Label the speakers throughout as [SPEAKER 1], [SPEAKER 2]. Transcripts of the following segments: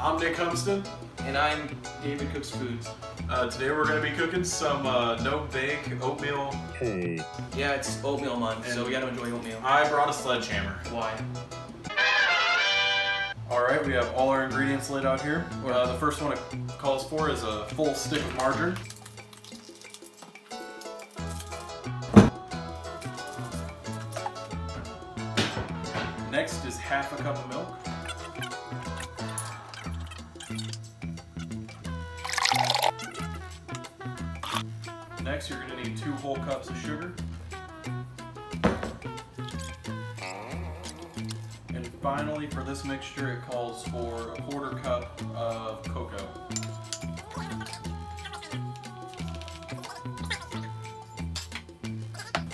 [SPEAKER 1] I'm Nick Humston.
[SPEAKER 2] And I'm David Cooks Foods.
[SPEAKER 1] Today we're going to be cooking some no-bake oatmeal.
[SPEAKER 3] Hey.
[SPEAKER 2] Yeah, it's Oatmeal Month, so we gotta enjoy oatmeal.
[SPEAKER 1] I brought a sledgehammer.
[SPEAKER 2] Why?
[SPEAKER 1] Alright, we have all our ingredients laid out here. The first one it calls for is a full stick of margarine. Next is half a cup of milk. Next, you're going to need 2 whole cups of sugar. And finally, for this mixture, it calls for a 1/4 cup of cocoa.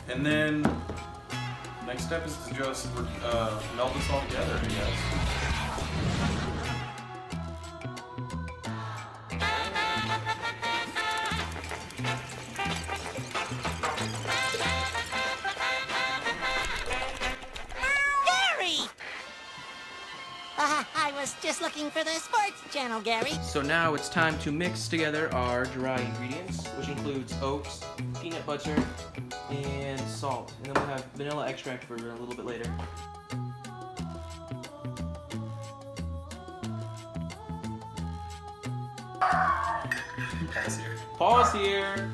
[SPEAKER 1] And then, next step is to just melt this all together, I guess.
[SPEAKER 4] I was just looking for the sports channel, Gary.
[SPEAKER 2] So now it's time to mix together our dry ingredients, which includes oats, peanut butter, and salt. And then we'll have vanilla extract for a little bit later.
[SPEAKER 1] Pause here.
[SPEAKER 2] Pause here!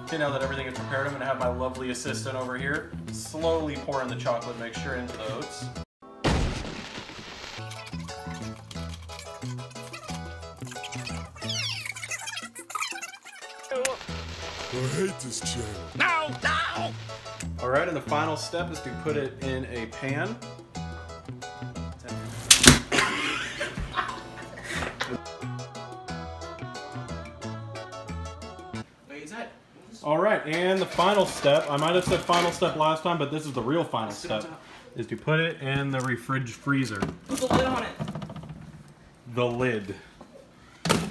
[SPEAKER 1] Okay, now that everything is prepared, I'm going to have my lovely assistant over here slowly pour in the chocolate mixture into the oats.
[SPEAKER 3] I hate this channel.
[SPEAKER 4] No, no!
[SPEAKER 1] Alright, and the final step is to put it in a pan.
[SPEAKER 2] Wait, is that?
[SPEAKER 1] Alright, and the final step, I might have said final step last time, but this is the real final step, is to put it in the freezer.
[SPEAKER 2] Put the lid on it!
[SPEAKER 1] The lid.